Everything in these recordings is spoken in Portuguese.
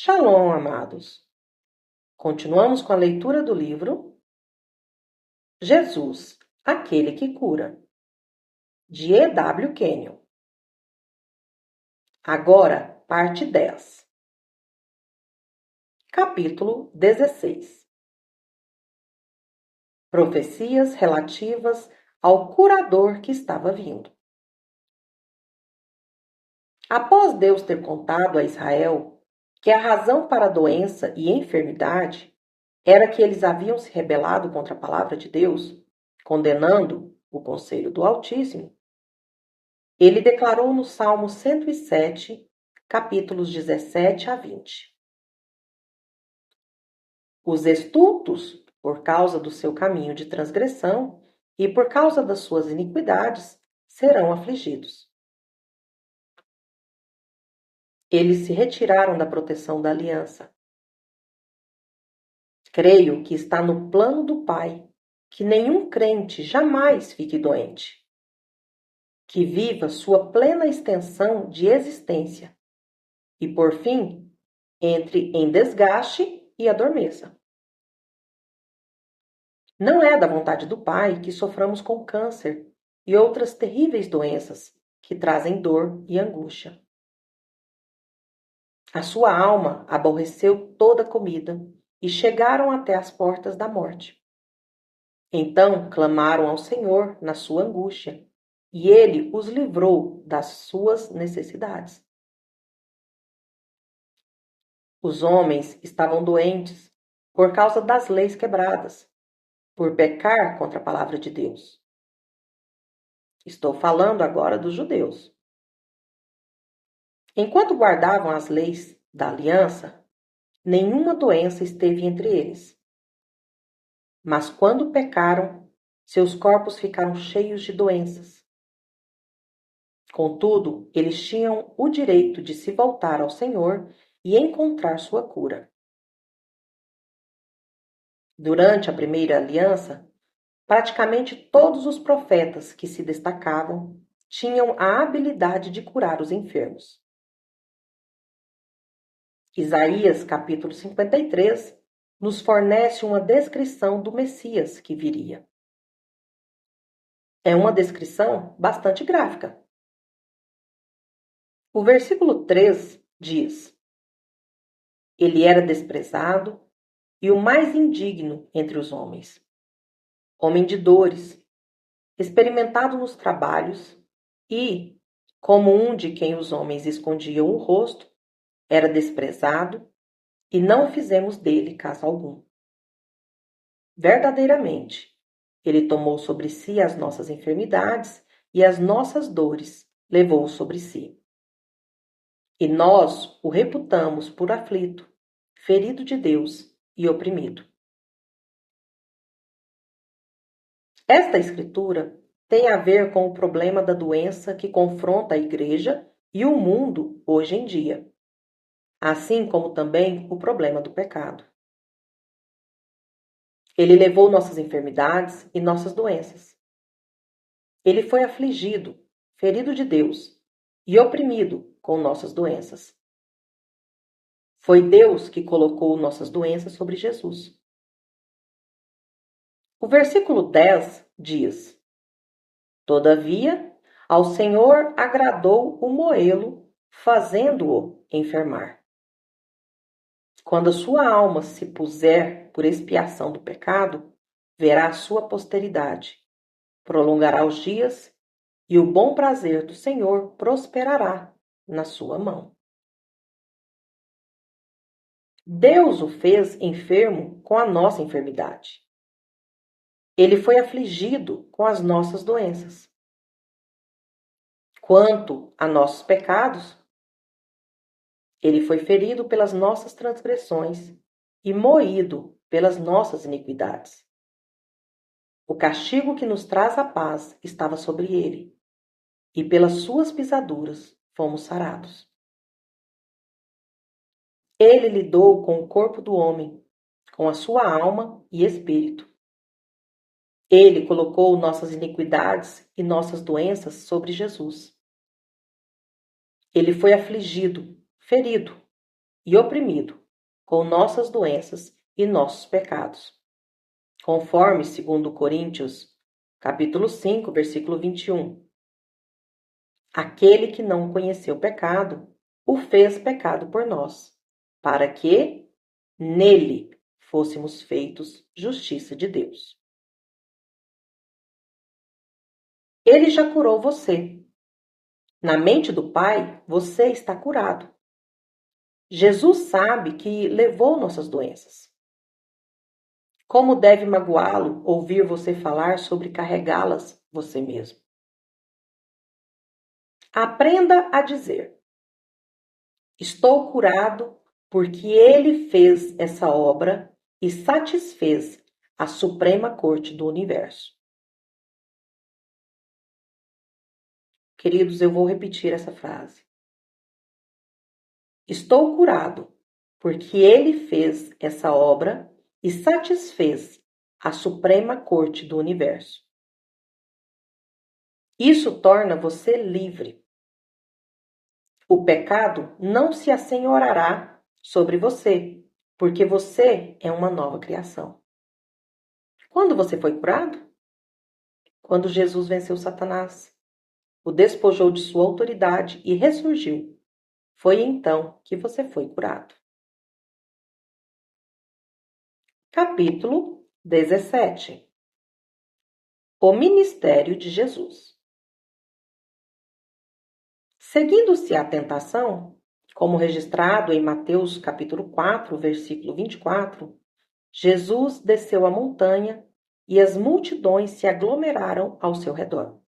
Shalom, amados. Continuamos com a leitura do livro Jesus, aquele que cura, de E.W. Kenyon. Agora, parte 10. Capítulo 16. Profecias relativas ao curador que estava vindo. Após Deus ter contado a Israel que a razão para a doença e enfermidade era que eles haviam se rebelado contra a palavra de Deus, condenando o conselho do Altíssimo, ele declarou no Salmo 107, capítulos 17 a 20. Os estultos, por causa do seu caminho de transgressão e por causa das suas iniquidades, serão afligidos. Eles se retiraram da proteção da aliança. Creio que está no plano do Pai que nenhum crente jamais fique doente, que viva sua plena extensão de existência e, por fim, entre em desgaste e adormeça. Não é da vontade do Pai que soframos com câncer e outras terríveis doenças que trazem dor e angústia. A sua alma aborreceu toda a comida e chegaram até as portas da morte. Então clamaram ao Senhor na sua angústia, e Ele os livrou das suas necessidades. Os homens estavam doentes por causa das leis quebradas, por pecar contra a palavra de Deus. Estou falando agora dos judeus. Enquanto guardavam as leis da aliança, nenhuma doença esteve entre eles. Mas quando pecaram, seus corpos ficaram cheios de doenças. Contudo, eles tinham o direito de se voltar ao Senhor e encontrar sua cura. Durante a primeira aliança, praticamente todos os profetas que se destacavam tinham a habilidade de curar os enfermos. Isaías, capítulo 53, nos fornece uma descrição do Messias que viria. É uma descrição bastante gráfica. O versículo 3 diz: Ele era desprezado e o mais indigno entre os homens, homem de dores, experimentado nos trabalhos e, como um de quem os homens escondiam o rosto, era desprezado e não fizemos dele caso algum. Verdadeiramente, ele tomou sobre si as nossas enfermidades e as nossas dores levou sobre si. E nós o reputamos por aflito, ferido de Deus e oprimido. Esta escritura tem a ver com o problema da doença que confronta a igreja e o mundo hoje em dia, assim como também o problema do pecado. Ele levou nossas enfermidades e nossas doenças. Ele foi afligido, ferido de Deus e oprimido com nossas doenças. Foi Deus que colocou nossas doenças sobre Jesus. O versículo 10 diz: Todavia, ao Senhor agradou o moê-lo, fazendo-o enfermar. Quando a sua alma se puser por expiação do pecado, verá a sua posteridade, prolongará os dias, e o bom prazer do Senhor prosperará na sua mão. Deus o fez enfermo com a nossa enfermidade. Ele foi afligido com as nossas doenças. Quanto a nossos pecados, ele foi ferido pelas nossas transgressões e moído pelas nossas iniquidades. O castigo que nos traz a paz estava sobre ele, e pelas suas pisaduras fomos sarados. Ele lidou com o corpo do homem, com a sua alma e espírito. Ele colocou nossas iniquidades e nossas doenças sobre Jesus. Ele foi afligido, ferido, e oprimido, com nossas doenças e nossos pecados. Conforme 2 Coríntios, capítulo 5, versículo 21. Aquele que não conheceu o pecado, o fez pecado por nós, para que nele fôssemos feitos justiça de Deus. Ele já curou você. Na mente do Pai, você está curado. Jesus sabe que levou nossas doenças. Como deve magoá-lo ouvir você falar sobre carregá-las você mesmo? Aprenda a dizer: estou curado porque ele fez essa obra e satisfez a Suprema Corte do Universo. Queridos, eu vou repetir essa frase. Estou curado porque ele fez essa obra e satisfez a Suprema Corte do Universo. Isso torna você livre. O pecado não se assenhorará sobre você, porque você é uma nova criação. Quando você foi curado? Quando Jesus venceu Satanás, o despojou de sua autoridade e ressurgiu. Foi então que você foi curado. Capítulo 17. O ministério de Jesus. Seguindo-se à tentação, como registrado em Mateus capítulo 4, versículo 24, Jesus desceu a montanha e as multidões se aglomeraram ao seu redor.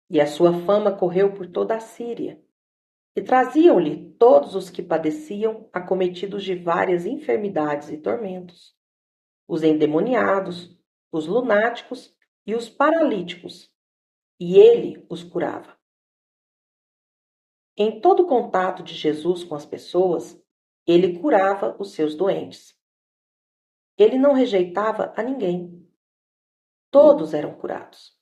E a sua fama correu por toda a Síria, e traziam-lhe todos os que padeciam, acometidos de várias enfermidades e tormentos, os endemoniados, os lunáticos e os paralíticos, e ele os curava. Em todo contato de Jesus com as pessoas, ele curava os seus doentes. Ele não rejeitava a ninguém. Todos eram curados.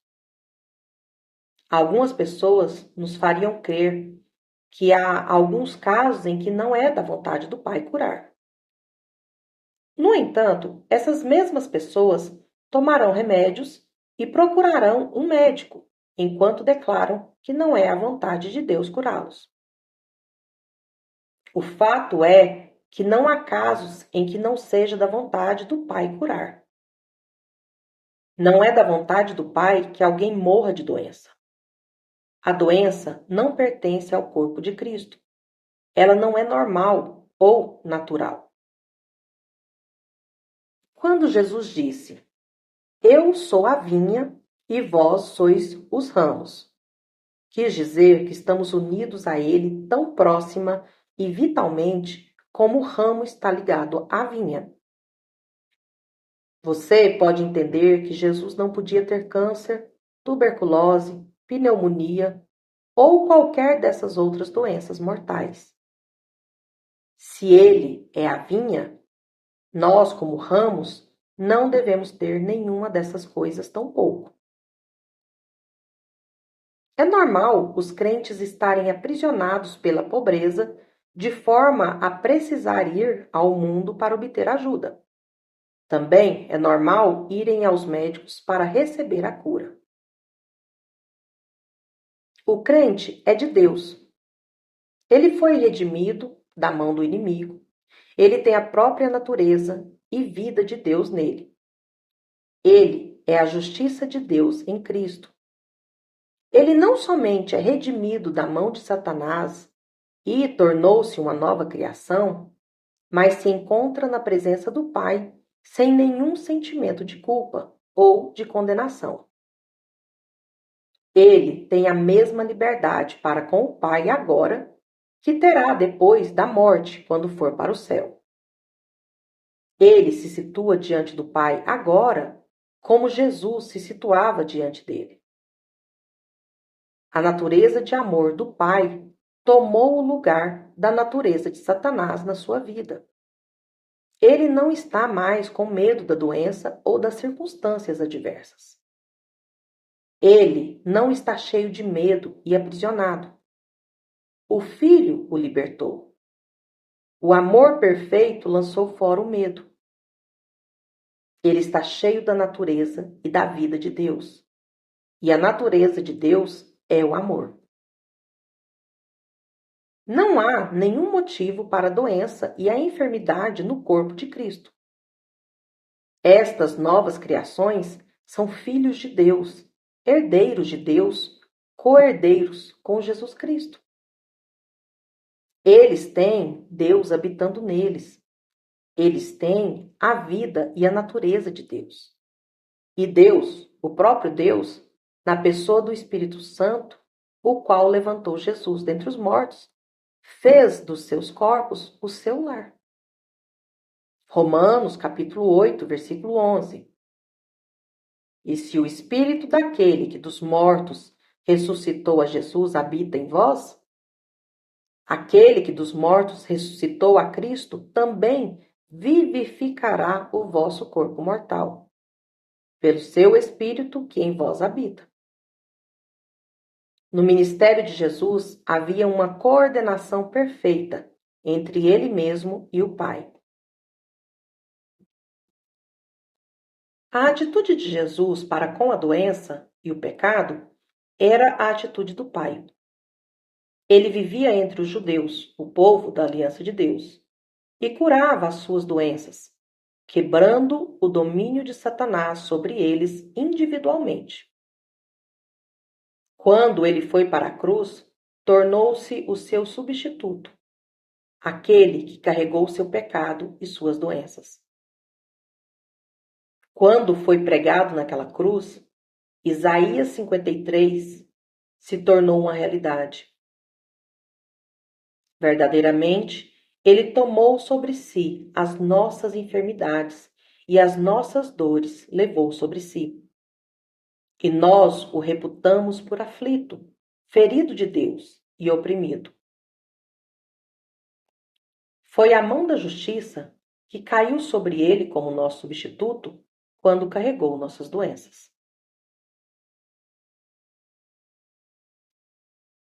Algumas pessoas nos fariam crer que há alguns casos em que não é da vontade do Pai curar. No entanto, essas mesmas pessoas tomarão remédios e procurarão um médico, enquanto declaram que não é a vontade de Deus curá-los. O fato é que não há casos em que não seja da vontade do Pai curar. Não é da vontade do Pai que alguém morra de doença. A doença não pertence ao corpo de Cristo. Ela não é normal ou natural. Quando Jesus disse: "Eu sou a vinha e vós sois os ramos", quis dizer que estamos unidos a Ele tão próxima e vitalmente como o ramo está ligado à vinha. Você pode entender que Jesus não podia ter câncer, tuberculose, pneumonia ou qualquer dessas outras doenças mortais. Se ele é a vinha, nós, como ramos, não devemos ter nenhuma dessas coisas tampouco. É normal os crentes estarem aprisionados pela pobreza, de forma a precisar ir ao mundo para obter ajuda. Também é normal irem aos médicos para receber a cura. O crente é de Deus. Ele foi redimido da mão do inimigo. Ele tem a própria natureza e vida de Deus nele. Ele é a justiça de Deus em Cristo. Ele não somente é redimido da mão de Satanás e tornou-se uma nova criação, mas se encontra na presença do Pai sem nenhum sentimento de culpa ou de condenação. Ele tem a mesma liberdade para com o Pai agora que terá depois da morte, quando for para o céu. Ele se situa diante do Pai agora como Jesus se situava diante dele. A natureza de amor do Pai tomou o lugar da natureza de Satanás na sua vida. Ele não está mais com medo da doença ou das circunstâncias adversas. Ele não está cheio de medo e aprisionado. O Filho o libertou. O amor perfeito lançou fora o medo. Ele está cheio da natureza e da vida de Deus. E a natureza de Deus é o amor. Não há nenhum motivo para a doença e a enfermidade no corpo de Cristo. Estas novas criações são filhos de Deus, herdeiros de Deus, co-herdeiros com Jesus Cristo. Eles têm Deus habitando neles. Eles têm a vida e a natureza de Deus. E Deus, o próprio Deus, na pessoa do Espírito Santo, o qual levantou Jesus dentre os mortos, fez dos seus corpos o seu lar. Romanos, capítulo 8, versículo 11. E se o Espírito daquele que dos mortos ressuscitou a Jesus habita em vós, aquele que dos mortos ressuscitou a Cristo também vivificará o vosso corpo mortal, pelo seu Espírito que em vós habita. No ministério de Jesus havia uma coordenação perfeita entre ele mesmo e o Pai. A atitude de Jesus para com a doença e o pecado era a atitude do Pai. Ele vivia entre os judeus, o povo da aliança de Deus, e curava as suas doenças, quebrando o domínio de Satanás sobre eles individualmente. Quando ele foi para a cruz, tornou-se o seu substituto, aquele que carregou seu pecado e suas doenças. Quando foi pregado naquela cruz, Isaías 53 se tornou uma realidade. Verdadeiramente, ele tomou sobre si as nossas enfermidades e as nossas dores levou sobre si. E nós o reputamos por aflito, ferido de Deus e oprimido. Foi a mão da justiça que caiu sobre ele como nosso substituto quando carregou nossas doenças.